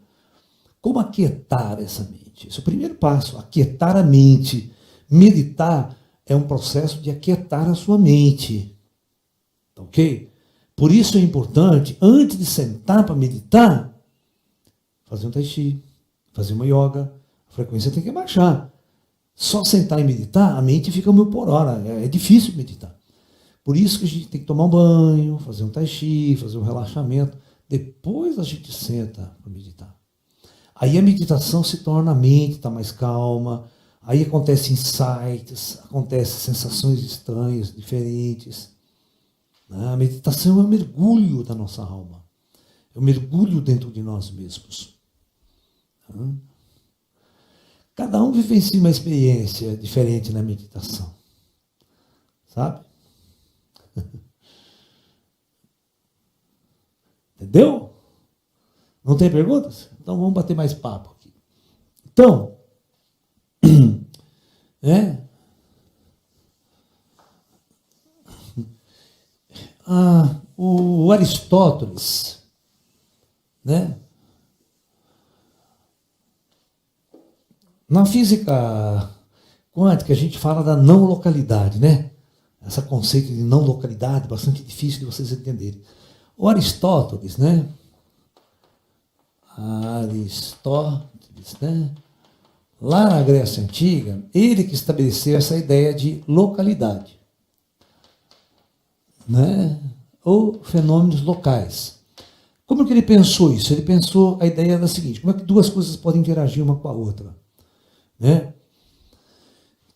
Como aquietar essa mente? Esse é o primeiro passo, aquietar a mente. Meditar é um processo de aquietar a sua mente. Ok? Por isso é importante, antes de sentar para meditar, fazer um tai chi, fazer uma yoga. A frequência tem que baixar. Só sentar e meditar, a mente fica 1000 por hora. É difícil meditar. Por isso que a gente tem que tomar um banho, fazer um tai chi, fazer um relaxamento. Depois a gente senta para meditar. Aí a meditação se torna a mente, está mais calma. Aí acontecem insights, acontecem sensações estranhas, diferentes. A meditação é um mergulho da nossa alma. É um mergulho dentro de nós mesmos. Cada um vivencia uma experiência diferente na meditação. Sabe? Entendeu? Não tem perguntas? Então vamos bater mais papo aqui. Então, o Aristóteles, né? Na física quântica a gente fala da não localidade, né? Esse conceito de não localidade, bastante difícil de vocês entenderem. O Aristóteles, né? Lá na Grécia Antiga, ele que estabeleceu essa ideia de localidade, né? Ou fenômenos locais. Como que ele pensou isso? Ele pensou a ideia da seguinte: como é que duas coisas podem interagir uma com a outra, né?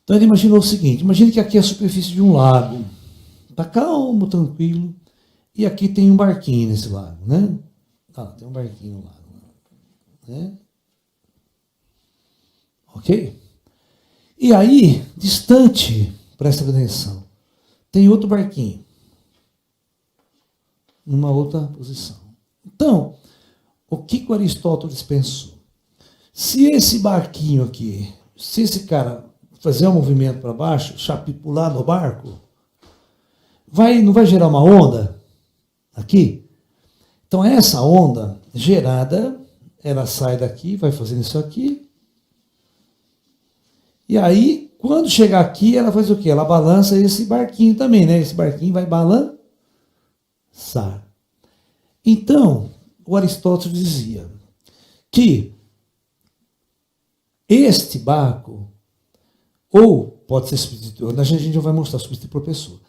Então ele imaginou o seguinte: imagine que aqui é a superfície de um lago, está calmo, tranquilo, e aqui tem um barquinho nesse lago, né? Tem um barquinho no lago, né? Ok? E aí, distante, presta atenção, tem outro barquinho, numa outra posição. Então, o que o Aristóteles pensou? Se esse barquinho aqui, se esse cara fazer um movimento para baixo, pular no barco, não vai gerar uma onda aqui? Então essa onda gerada, ela sai daqui, vai fazendo isso aqui, e aí, quando chegar aqui, ela faz o quê? Ela balança esse barquinho também, né? Esse barquinho vai balançar. Então, o Aristóteles dizia que este barco, ou pode ser substituído, a gente já vai mostrar substituir por pessoa.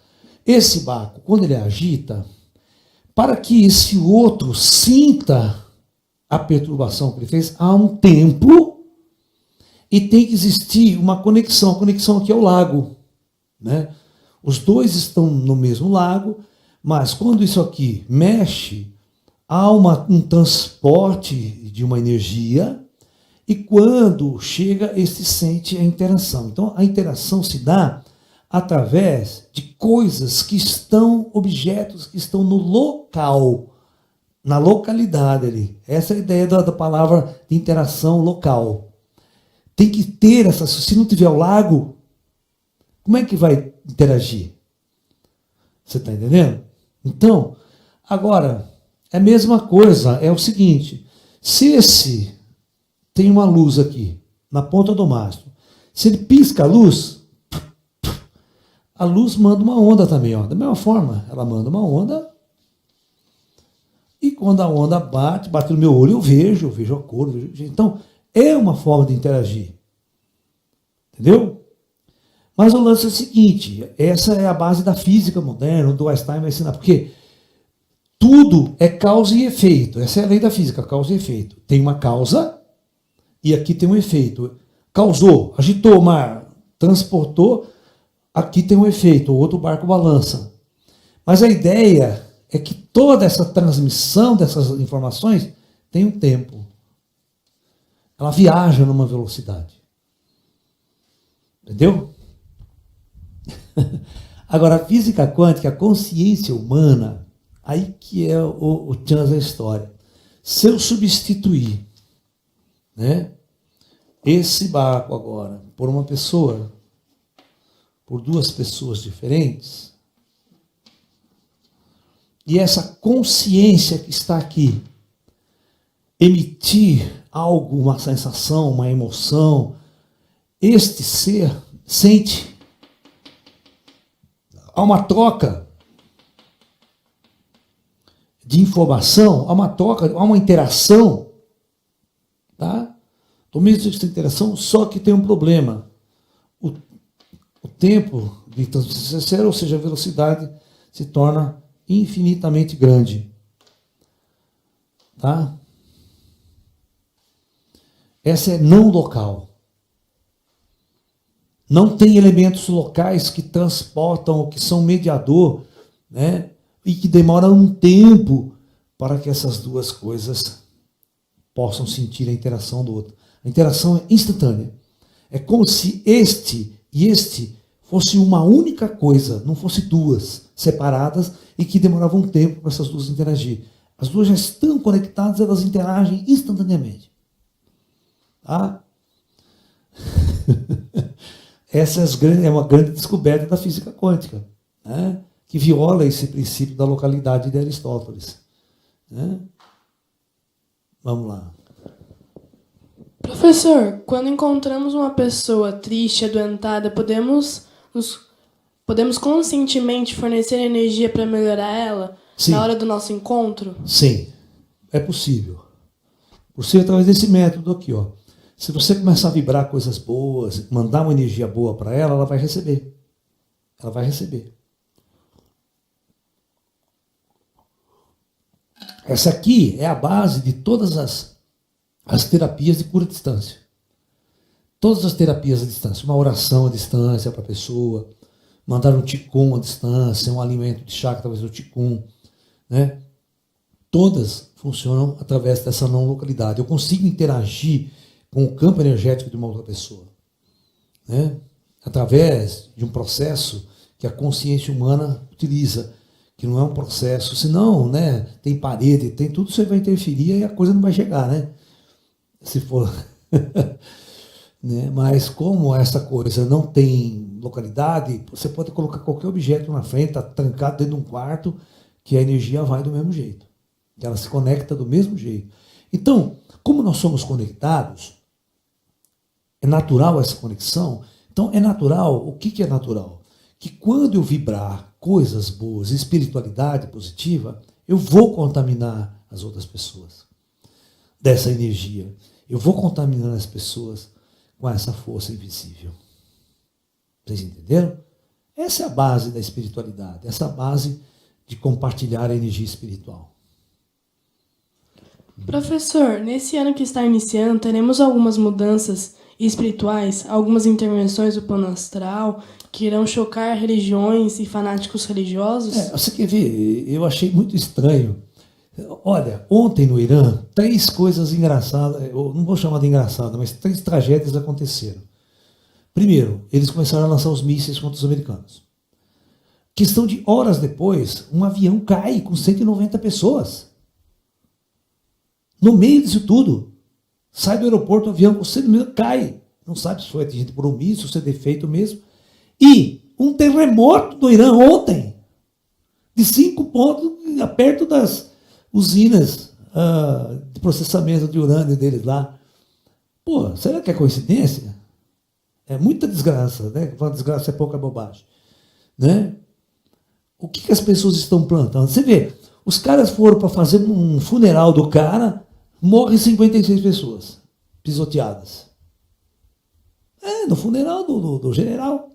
Esse barco, quando ele agita, para que esse outro sinta a perturbação que ele fez, há um tempo e tem que existir uma conexão. A conexão aqui é o lago, né? Os dois estão no mesmo lago, mas quando isso aqui mexe, há um transporte de uma energia, e quando chega, esse sente a interação. Então, a interação se dá através de coisas que estão, objetos que estão no local, na localidade ali. Essa é a ideia da palavra de interação local. Tem que ter essa. Se não tiver o lago, como é que vai interagir? Você está entendendo? Então, agora, É a mesma coisa, é o seguinte, se esse tem uma luz aqui, na ponta do mastro, se ele pisca a luz manda uma onda também, ó. Da mesma forma, ela manda uma onda, e quando a onda bate no meu olho, eu vejo a cor, então é uma forma de interagir. Entendeu? Mas o lance é o seguinte, essa é a base da física moderna, do Einstein vai ensinar, porque tudo é causa e efeito. Essa é a lei da física, causa e efeito. Tem uma causa e aqui tem um efeito. Causou, agitou o mar, transportou, aqui tem um efeito, o outro barco balança. Mas a ideia é que toda essa transmissão dessas informações tem um tempo. Ela viaja numa velocidade. Entendeu? Agora, a física quântica, a consciência humana, aí que é o chance da história. Se eu substituir, né, esse barco agora por uma pessoa, por duas pessoas diferentes, e essa consciência que está aqui emitir algo, uma sensação, uma emoção, este ser sente. Há uma troca de informação, há uma troca, há uma interação, tá? Do mesmo tipo de interação, só que tem um problema. O tempo de transmissão, ou seja, a velocidade, se torna infinitamente grande. Tá? Essa é não local. Não tem elementos locais que transportam, que são mediador, né? E que demoram um tempo para que essas duas coisas possam sentir a interação do outro. A interação é instantânea. É como se este e este fosse uma única coisa, não fosse duas separadas e que demoravam um tempo para essas duas interagir. As duas já estão conectadas, elas interagem instantaneamente. Tá? Essa é uma grande descoberta da física quântica, né? Que viola esse princípio da localidade de Aristóteles. Né? Vamos lá. Professor, quando encontramos uma pessoa triste, adoentada, podemos conscientemente fornecer energia para melhorar ela? Sim. Na hora do nosso encontro? Sim, é possível. Possível através desse método aqui, ó. Se você começar a vibrar coisas boas, mandar uma energia boa para ela, ela vai receber. Ela vai receber. Essa aqui é a base de todas as terapias de cura à distância. Todas as terapias à distância. Uma oração à distância para a pessoa, mandar um ticum à distância, um alimento de chá através do ticum, né? Todas funcionam através dessa não localidade. Eu consigo interagir com o campo energético de uma outra pessoa, né? Através de um processo que a consciência humana utiliza, que não é um processo, senão, né, tem parede, tem tudo, você vai interferir e a coisa não vai chegar, né? Se for... né? Mas como essa coisa não tem localidade, você pode colocar qualquer objeto na frente, está trancado dentro de um quarto, que a energia vai do mesmo jeito. Ela se conecta do mesmo jeito. Então, como nós somos conectados, é natural essa conexão. Então, é natural, o que é natural? Que quando eu vibrar coisas boas, espiritualidade positiva, eu vou contaminar as outras pessoas dessa energia. Eu vou contaminar as pessoas com essa força invisível. Vocês entenderam? Essa é a base da espiritualidade, essa é a base de compartilhar a energia espiritual. Professor, nesse ano que está iniciando, teremos algumas mudanças espirituais, algumas intervenções do plano astral, que irão chocar religiões e fanáticos religiosos? Você quer ver? Eu achei muito estranho. Olha, ontem no Irã, 3 coisas engraçadas, eu não vou chamar de engraçada, mas 3 tragédias aconteceram. Primeiro, eles começaram a lançar os mísseis contra os americanos. Questão de horas depois, um avião cai com 190 pessoas. No meio disso tudo, sai do aeroporto, o avião, você cai. Não sabe se foi atingido por um míssil, se é defeito mesmo. E um terremoto do Irã ontem, de 5 pontos, perto usinas de processamento de urânio deles lá. Pô, será que é coincidência? É muita desgraça, né? Uma desgraça é pouca bobagem, né? O que as pessoas estão plantando? Você vê, os caras foram para fazer um funeral do cara, morrem 56 pessoas pisoteadas. No funeral do general,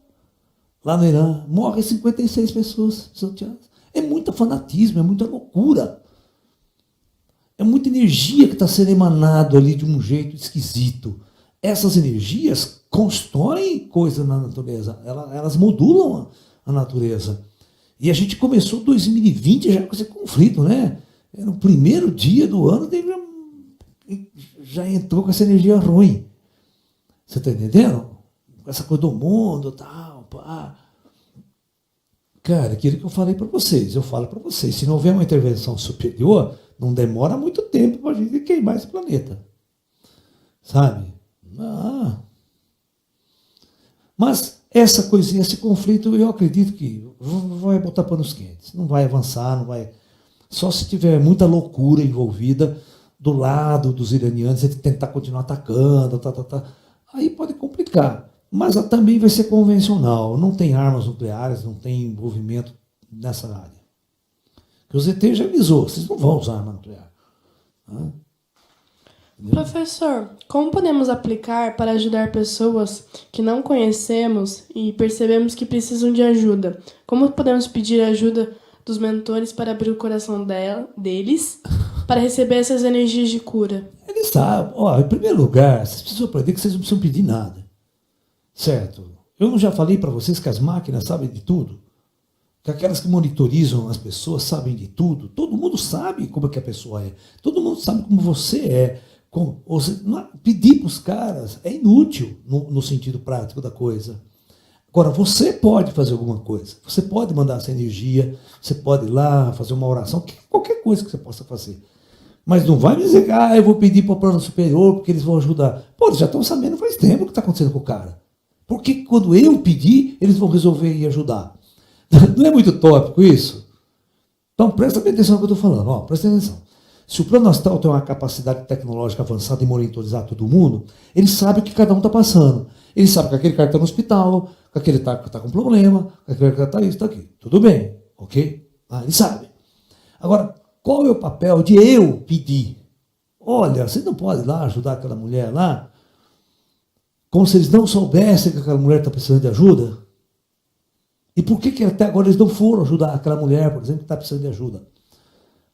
lá no Irã, morrem 56 pessoas pisoteadas. É muito fanatismo, é muita loucura. É muita energia que está sendo emanado ali de um jeito esquisito. Essas energias constroem coisas na natureza, elas modulam a natureza. E a gente começou 2020 já com esse conflito, né? No primeiro dia do ano já entrou com essa energia ruim. Você está entendendo? Essa coisa do mundo, tal, pá. Cara, aquilo que eu falei para vocês, eu falo para vocês, se não houver uma intervenção superior, não demora muito tempo para a gente queimar esse planeta. Sabe? Mas essa coisinha, esse conflito, eu acredito que vai botar panos quentes. Não vai avançar, não vai. Só se tiver muita loucura envolvida do lado dos iranianos, ele tentar continuar atacando, aí pode complicar. Mas também vai ser convencional. Não tem armas nucleares, não tem envolvimento nessa área. O ZT já avisou, vocês não vão usar arma nuclear. Professor, como podemos aplicar para ajudar pessoas que não conhecemos e percebemos que precisam de ajuda? Como podemos pedir ajuda dos mentores para abrir o coração deles para receber essas energias de cura? Eles sabem. Em primeiro lugar, vocês precisam aprender que vocês não precisam pedir nada. Certo? Eu não já falei para vocês que as máquinas sabem de tudo? Que aquelas que monitorizam as pessoas sabem de tudo? Todo mundo sabe como é que a pessoa é. Todo mundo sabe como você é. Pedir para os caras é inútil no sentido prático da coisa. Agora, você pode fazer alguma coisa. Você pode mandar essa energia, você pode ir lá fazer uma oração, qualquer coisa que você possa fazer. Mas não vai me dizer que eu vou pedir para o plano superior porque eles vão ajudar. Pô, eles já estão sabendo faz tempo o que está acontecendo com o cara. Por que quando eu pedir, eles vão resolver e ajudar? Não é muito tópico isso? Então, presta bem atenção no que eu estou falando. Presta atenção. Se o plano astral tem uma capacidade tecnológica avançada em monitorizar todo mundo, ele sabe o que cada um está passando. Ele sabe que aquele cara está no hospital, que aquele está com problema, que aquele cara está isso, está aqui. Tudo bem, ok? Ele sabe. Agora, qual é o papel de eu pedir? Olha, você não pode ir lá ajudar aquela mulher lá, como se eles não soubessem que aquela mulher está precisando de ajuda? E por que até agora eles não foram ajudar aquela mulher, por exemplo, que está precisando de ajuda?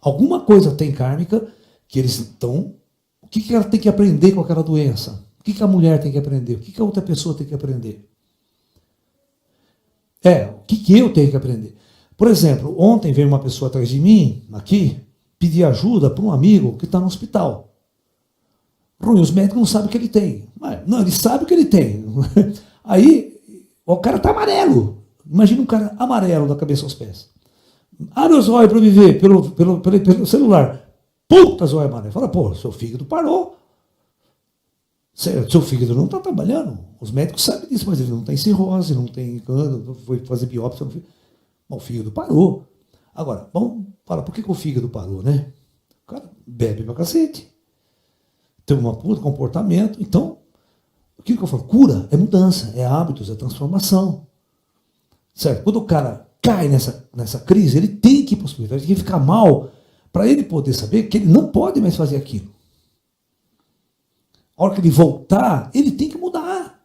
Alguma coisa tem kármica que eles estão... O que ela tem que aprender com aquela doença? O que a mulher tem que aprender? O que a outra pessoa tem que aprender? O que eu tenho que aprender? Por exemplo, ontem veio uma pessoa atrás de mim, aqui, pedir ajuda para um amigo que está no hospital. Os médicos não sabem o que ele tem. Não, eles sabem o que ele tem. Aí, o cara está amarelo. Imagina um cara amarelo da cabeça aos pés. Abre os olhos para me ver pelo celular. Puta, zóio amarelo. Fala, pô, seu fígado parou. Seu fígado não está trabalhando. Os médicos sabem disso, mas ele não tem cirrose, não tem câncer, não foi fazer biópsia. O fígado parou. Agora, vamos falar, por que o fígado parou, né? O cara bebe pra cacete. Tem um puta comportamento. Então, o que eu falo? Cura é mudança, é hábitos, é transformação. Certo? Quando o cara cai nessa crise, ele tem que ir para o hospital, ele tem que ficar mal para ele poder saber que ele não pode mais fazer aquilo. A hora que ele voltar, ele tem que mudar.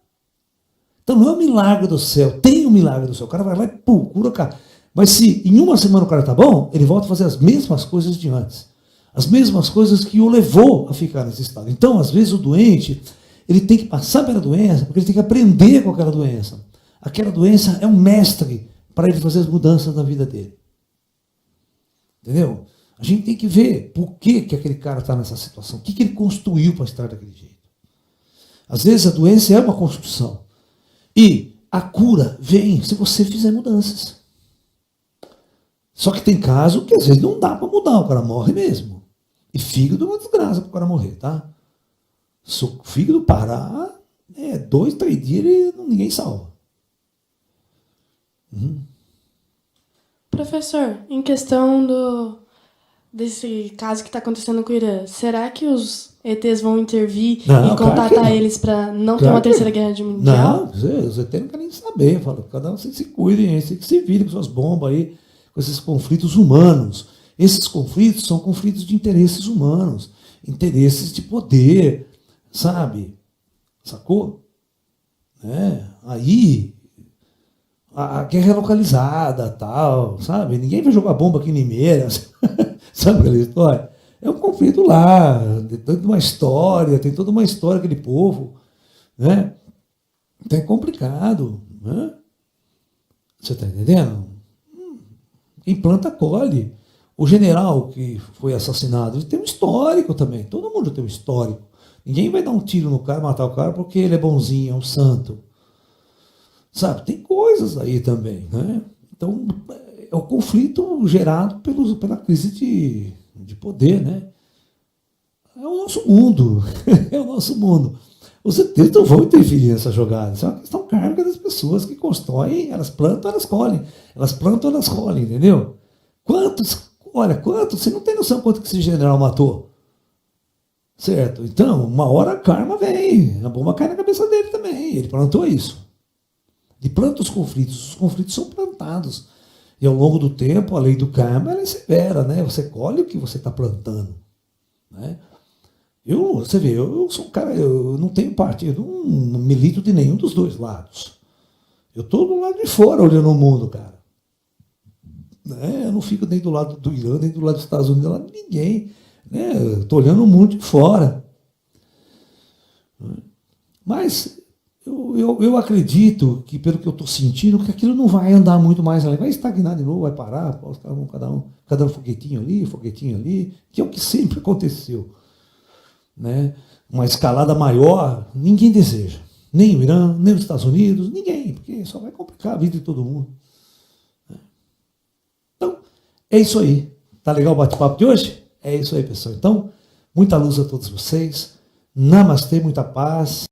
Então não é um milagre do céu, tem um milagre do céu. O cara vai lá e cura o cara. Mas se em uma semana o cara está bom, ele volta a fazer as mesmas coisas de antes. As mesmas coisas que o levou a ficar nesse estado. Então, às vezes, o doente, ele tem que passar pela doença, porque ele tem que aprender com aquela doença. Aquela doença é um mestre para ele fazer as mudanças na vida dele. Entendeu? A gente tem que ver por que aquele cara está nessa situação, o que ele construiu para estar daquele jeito. Às vezes a doença é uma construção. E a cura vem se você fizer mudanças. Só que tem caso que às vezes não dá para mudar, o cara morre mesmo. E fígado é uma desgraça para o cara morrer, tá? Se o fígado parar, 2, 3 dias ninguém salva. Professor, em questão desse caso que está acontecendo com o Irã, será que os ETs vão intervir Não, e claro contatar que não. eles para não ter Claro uma que terceira guerra mundial? não, os ET não querem nem saber. Fala, cada um se cuidem, aí, que se virem com suas bombas aí, com esses conflitos humanos. Esses conflitos são conflitos de interesses humanos, interesses de poder, sabe? Sacou? Aí a guerra é localizada, tal, sabe? Ninguém vai jogar bomba aqui em Limeira, sabe aquela história? É um conflito lá, tem toda uma história aquele povo, né? Então é complicado, né? Você está entendendo? Quem planta, colhe. O general que foi assassinado, ele tem um histórico também, todo mundo tem um histórico. Ninguém vai dar um tiro no cara, matar o cara porque ele é bonzinho, é um santo. Sabe, tem coisas aí também, né? Então, é o conflito gerado pela crise de poder, né? É o nosso mundo, é o nosso mundo. Os ETs não vão interferir nessa jogada, isso é uma questão kármica das pessoas que constroem, elas plantam, elas colhem. Elas plantam, elas colhem, entendeu? Quantos, você não tem noção quanto que esse general matou. Certo? Então, uma hora a karma vem, a bomba cai na cabeça dele também, ele plantou isso. Ele planta os conflitos são plantados. E ao longo do tempo, a lei do karma ela é severa, né? Você colhe o que você está plantando. Né? Você vê, eu sou um cara, eu não tenho partido, não milito de nenhum dos dois lados. Eu estou do lado de fora olhando o mundo, cara. Eu não fico nem do lado do Irã, nem do lado dos Estados Unidos, nem do lado de ninguém. Estou olhando o mundo de fora. Mas eu acredito que, pelo que eu estou sentindo, que aquilo não vai andar muito mais ali. Vai estagnar de novo, vai parar, os caras vão cada um foguetinho ali, que é o que sempre aconteceu. Né? Uma escalada maior, ninguém deseja. Nem o Irã, nem os Estados Unidos, ninguém, porque só vai complicar a vida de todo mundo. Então, é isso aí. Tá legal o bate-papo de hoje? É isso aí, pessoal. Então, muita luz a todos vocês. Namastê, muita paz.